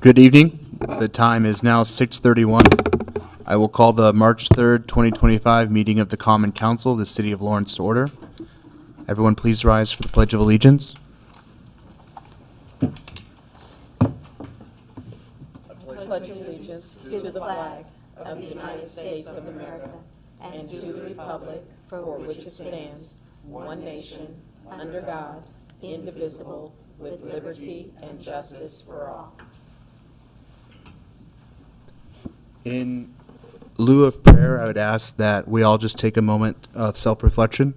Good evening. The time is now 6:31. I will call the March 3rd, 2025 meeting of the Common Council of the City of Lawrence to order. Everyone please rise for the Pledge of Allegiance. Pledge allegiance to the flag of the United States of America and to the republic for which it stands, one nation, under God, indivisible, with liberty and justice for all. In lieu of prayer, I would ask that we all just take a moment of self-reflection.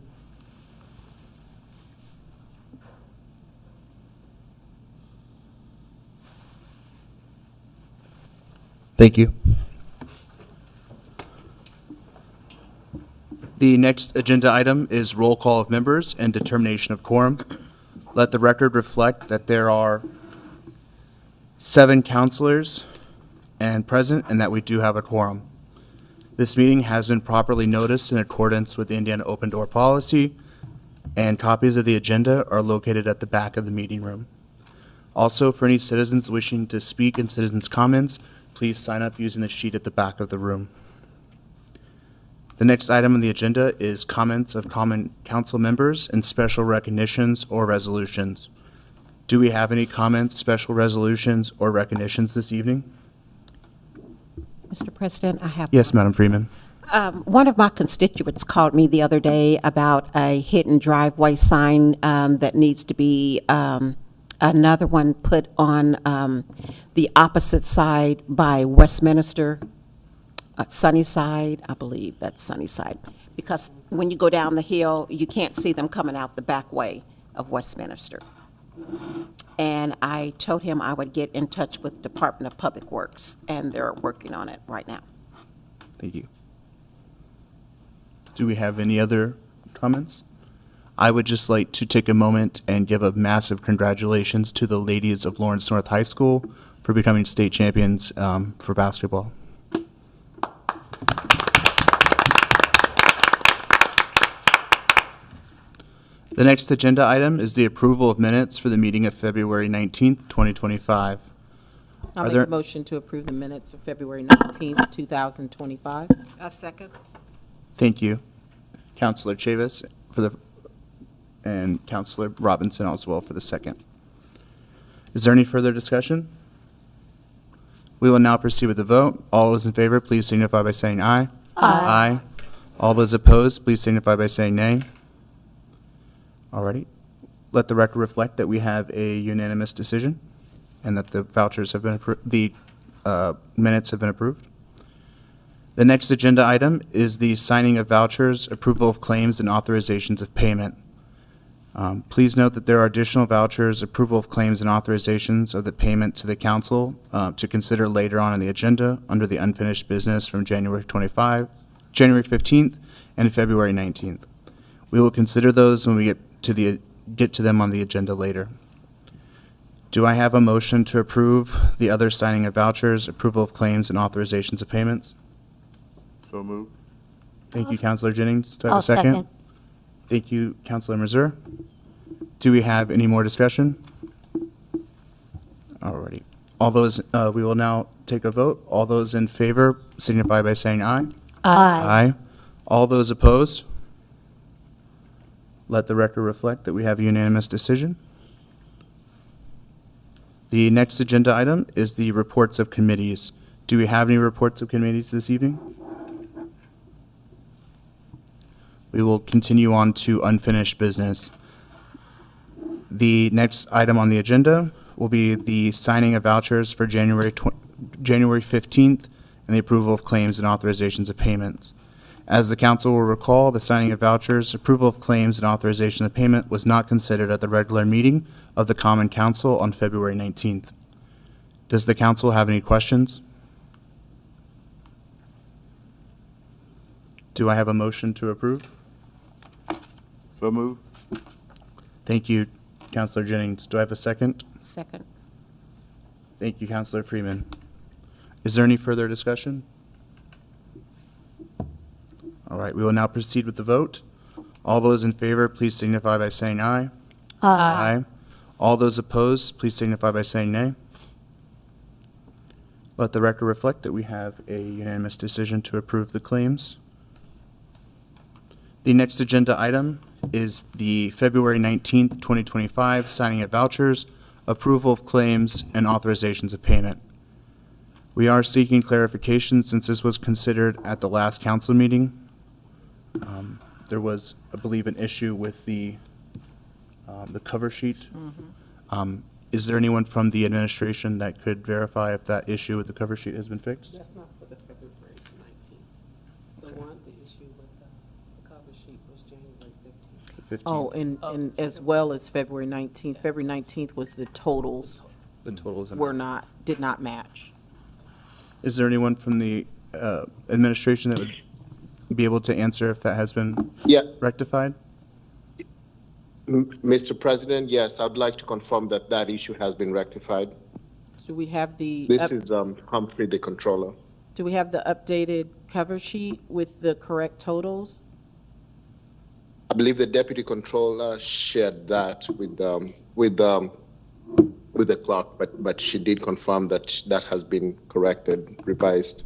Thank you. The next agenda item is roll call of members and determination of quorum. Let the record reflect that there are 7 councilors and present, and that we do have a quorum. This meeting has been properly noticed in accordance with the Indiana Open Door Policy, and copies of the agenda are located at the back of the meeting room. Also, for any citizens wishing to speak in citizens' comments, please sign up using the sheet at the back of the room. The next item on the agenda is comments of common council members and special recognitions or resolutions. Do we have any comments, special resolutions, or recognitions this evening? Mr. President, I have. Yes, Madam Freeman. One of my constituents called me the other day about a hidden driveway sign that needs to be another one put on the opposite side by Westminster, Sunnyside, I believe that's Sunnyside. Because when you go down the hill, you can't see them coming out the back way of Westminster. And I told him I would get in touch with Department of Public Works, and they're working on it right now. Thank you. Do we have any other comments? I would just like to take a moment and give a massive congratulations to the ladies of Lawrence North High School for becoming state champions for basketball. The next agenda item is the approval of minutes for the meeting of February 19th, 2025. I'll Are make there- a motion to approve the minutes of February 19th, 2025. A second. Thank you, Councilor Chavis and Councilor Robinson as well for the second. Is there any further discussion? We will now proceed with the vote. All those in favor, please signify by saying aye. Aye. All those opposed, please signify by saying nay. Alrighty. Let the record reflect that we have a unanimous decision and that the vouchers have been the minutes have been approved. The next agenda item is the signing of vouchers, approval of claims, and authorizations of payment. Please note that there are additional vouchers, approval of claims, and authorizations of the payment to the council to consider later on in the agenda under the unfinished business from January 15th, and February 19th. We will consider those when we get to them on the agenda later. Do I have a motion to approve the other signing of vouchers, approval of claims, and authorizations of payments? So moved. Thank you, Councilor Jennings. Do I have I'll a second? second. Thank you, Councilor Mazur. Do we have any more discussion? Alrighty. All those, we will now take a vote. All those in favor signify by saying aye. Aye. All those opposed? Let the record reflect that we have a unanimous decision. The next agenda item is the reports of committees. Do we have any reports of committees this evening? We will continue on to unfinished business. The next item on the agenda will be the signing of vouchers for January 15th and the approval of claims and authorizations of payments. As the council will recall, the signing of vouchers, approval of claims, and authorization of payment was not considered at the regular meeting of the Common Council on February 19th. Does the council have any questions? Do I have a motion to approve? So moved. Thank you, Councilor Jennings. Do I have a second? Second. Thank you, Councilor Freeman. Is there any further discussion? All right, we will now proceed with the vote. All those in favor, please signify by saying aye. Aye. All those opposed, please signify by saying nay. Let the record reflect that we have a unanimous decision to approve the claims. The next agenda item is the February 19th, 2025 signing of vouchers, approval of claims, and authorizations of payment. We are seeking clarification since this was considered at the last council meeting. There was, I believe, an issue with the cover sheet. Is there anyone from the administration that could verify if that issue with the cover sheet has been fixed? That's not for the February 19th. The one, the issue with the cover sheet was January 15th. Oh, and as well as February 19th. February 19th was the totals The totals. did not match. Is there anyone from the administration that would be able to answer if that has been Yeah, rectified? Mr. President, yes, I'd like to confirm that that issue has been rectified. Do we have the, This is Humphrey, the controller. do we have the updated cover sheet with the correct totals? I believe the deputy controller shared that with the clerk, but she did confirm that that has been corrected, revised,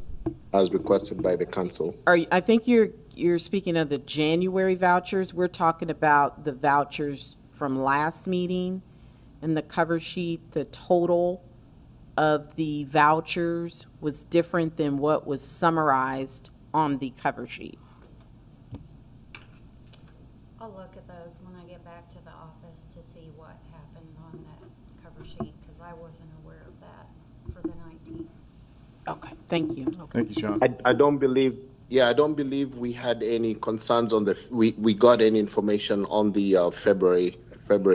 as requested by the council. I think you're speaking of the January vouchers. We're talking about the vouchers from last meeting. And the cover sheet, the total of the vouchers was different than what was summarized on the cover sheet. I'll look at those when I get back to the office to see what happened on that cover sheet, because I wasn't aware of that for the 19th. Okay, thank you. Thank you, Sean. I don't believe, I don't believe we had any concerns on we got any information on the February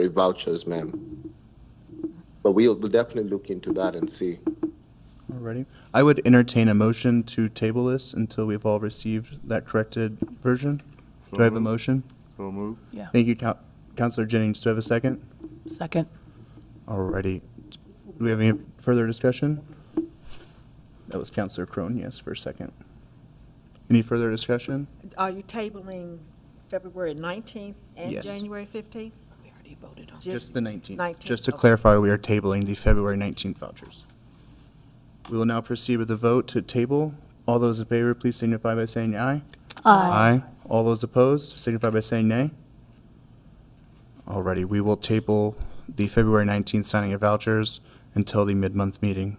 vouchers, ma'am. But we'll definitely look into that and see. Alrighty. I would entertain a motion to table this until we've all received that corrected version. So Do I have a moved. motion? So move. Yeah. Thank you, Counselor Jennings. Do I have a second? Second. Alrighty. Do we have any further discussion? That was Counselor Crone, yes, for a second. Any further discussion? Are you tabling February 19th and Yes. January 15th? We already voted on. Just the 19th. 19th, Just to okay. clarify, we are tabling the February 19th vouchers. We will now proceed with the vote to table. All those in favor, please signify by saying aye. Aye. All those opposed, signify by saying nay. Alrighty, we will table the February 19th signing of vouchers until the mid-month meeting.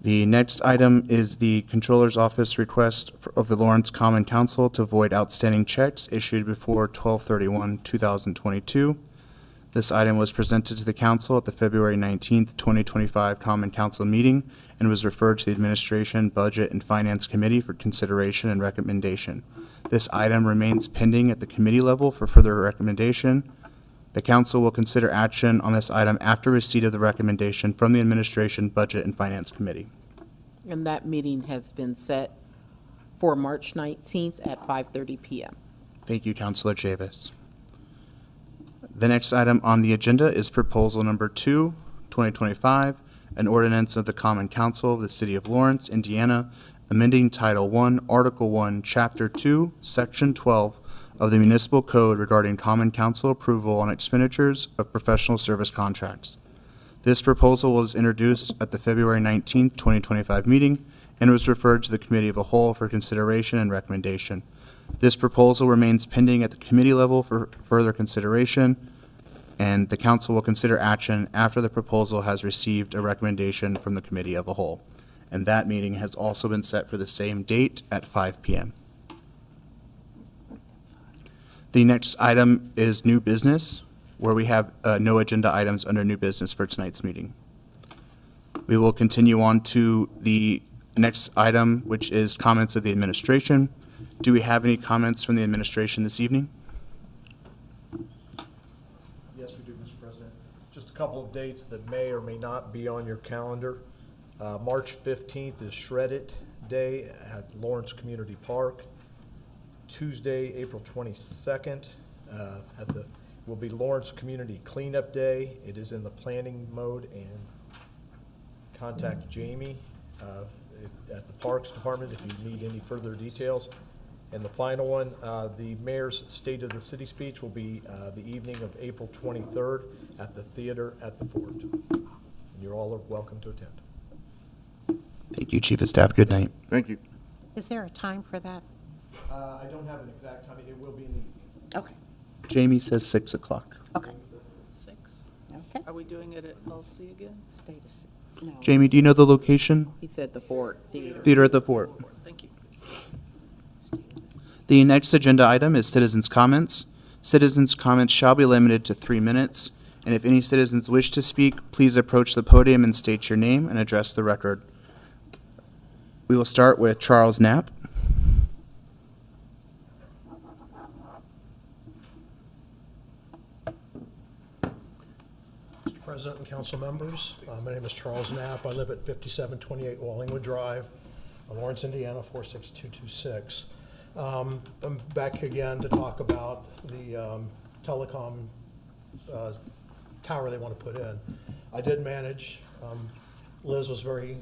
The next item is the Controller's Office request of the Lawrence Common Council to void outstanding checks issued before 12/31/2022. This item was presented to the council at the February 19th, 2025 Common Council meeting and was referred to the Administration, Budget, and Finance Committee for consideration and recommendation. This item remains pending at the committee level for further recommendation. The council will consider action on this item after receipt of the recommendation from the Administration, Budget, and Finance Committee. And that meeting has been set for March 19th at 5:30 PM. Thank you, Councilor Chavis. The next item on the agenda is proposal number 2, 2025, an ordinance of the Common Council of the City of Lawrence, Indiana, amending Title I, Article 1, Chapter 2, Section 12 of the Municipal Code regarding Common Council approval on expenditures of professional service contracts. This proposal was introduced at the February 19th, 2025 meeting and was referred to the Committee of the Whole for consideration and recommendation. This proposal remains pending at the committee level for further consideration, and the council will consider action after the proposal has received a recommendation from the Committee of the Whole. And that meeting has also been set for the same date at 5 p.m. The next item is new business, where we have no agenda items under new business for tonight's meeting. We will continue on to the next item, which is comments of the administration. Do we have any comments from the administration this evening? Yes, we do, Mr. President. Just a couple of dates that may or may not be on your calendar. March 15th is Shred It Day at Lawrence Community Park. Tuesday, April 22nd, will be Lawrence Community Cleanup Day. It is in the planning mode, and contact Jamie at the Parks Department if you need any further details. And the final one, the mayor's State of the City speech will be the evening of April 23rd at the theater at the Fort. and you all are welcome to attend. Thank you, Chief of Staff. Good night. Thank you. Is there a time for that? I don't have an exact time. It will be in the evening. Okay, Jamie says 6 o'clock. okay, 6. okay. Are we doing it at LC again? Status, no. Jamie, do you know the location? He said the Fort Theater. Theater at the Fort. Thank you. The next agenda item is citizens' comments. Citizens' comments shall be limited to 3 minutes, and if any citizens wish to speak, please approach the podium and state your name and address the record. We will start with Charles Knapp. Mr. President and council members, my name is Charles Knapp. I live at 5728 Wallingwood Drive, Lawrence, Indiana, 46226. I'm back again to talk about the telecom tower they want to put in. I did manage, Liz was very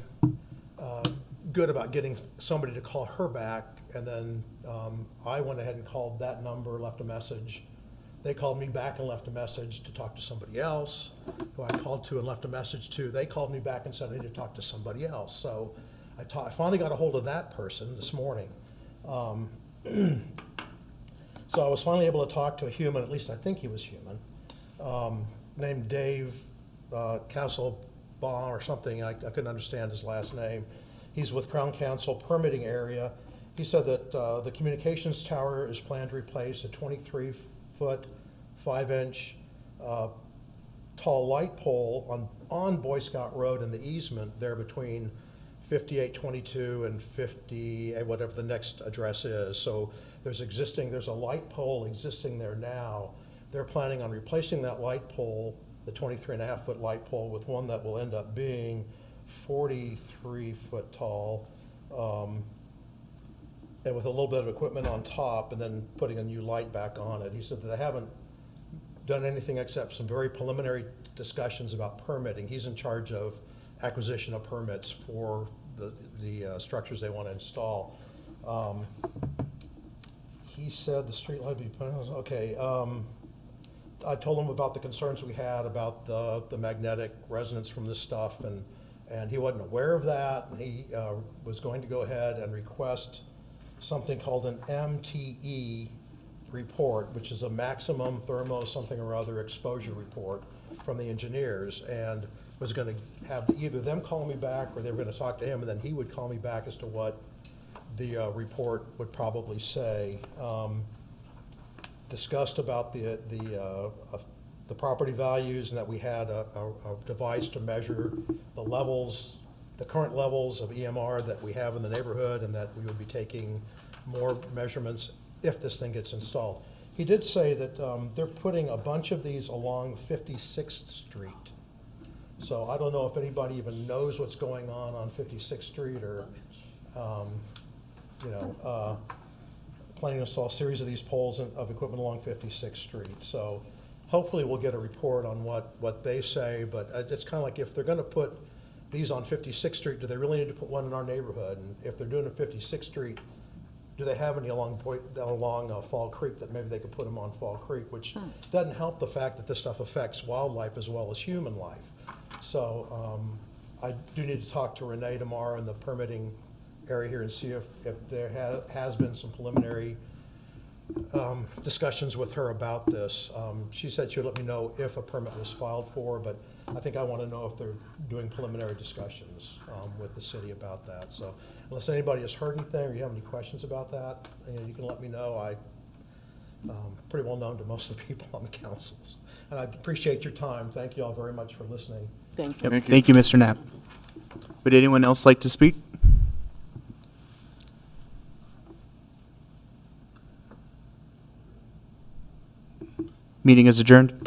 good about getting somebody to call her back, and then I went ahead and called that number, left a message. They called me back and left a message to talk to somebody else, who I called to and left a message to. They called me back and said I need to talk to somebody else. So I finally got a hold of that person this morning. So I was finally able to talk to a human, at least I think he was human, named Dave Castlebaugh or something. I couldn't understand his last name. He's with Crown Council permitting area. He said that the communications tower is planned to replace a 23-foot, 5-inch tall light pole on Boy Scout Road in the easement there between 5822 and 50, whatever the next address is. So there's a light pole existing there now. They're planning on replacing that light pole, the 23.5-foot light pole, with one that will end up being 43 foot tall, and with a little bit of equipment on top, and then putting a new light back on it. He said that they haven't done anything except some very preliminary discussions about permitting. He's in charge of acquisition of permits for the structures they want to install. He said the street light would be, okay. I told him about the concerns we had about the magnetic resonance from this stuff, and he wasn't aware of that. And he was going to go ahead and request something called an MTE report, which is a maximum thermo something or other exposure report from the engineers, and was going to have either them call me back or they were going to talk to him, and then he would call me back as to what the report would probably say. Discussed about the property values, and that we had a device to measure the levels, the current levels of EMR that we have in the neighborhood, and that we would be taking more measurements if this thing gets installed. He did say that they're putting a bunch of these along 56th Street. So I don't know if anybody even knows what's going on 56th Street, or, planning to install a series of these poles of equipment along 56th Street. So hopefully we'll get a report on what they say, but it's kind of like, if they're going to put these on 56th Street, do they really need to put one in our neighborhood? And if they're doing it 56th Street, do they have any along Fall Creek that maybe they could put them on Fall Creek, which doesn't help the fact that this stuff affects wildlife as well as human life. So I do need to talk to Renee tomorrow in the permitting area here and see if there has been some preliminary discussions with her about this. She said she would let me know if a permit was filed for, but I think I want to know if they're doing preliminary discussions with the city about that. So unless anybody has heard anything or you have any questions about that, you can let me know. I'm pretty well known to most of the people on the councils. And I appreciate your time. Thank you all very much for listening. Thank you. Yep. Thank you, Mr. Knapp. Would anyone else like to speak? Meeting is adjourned.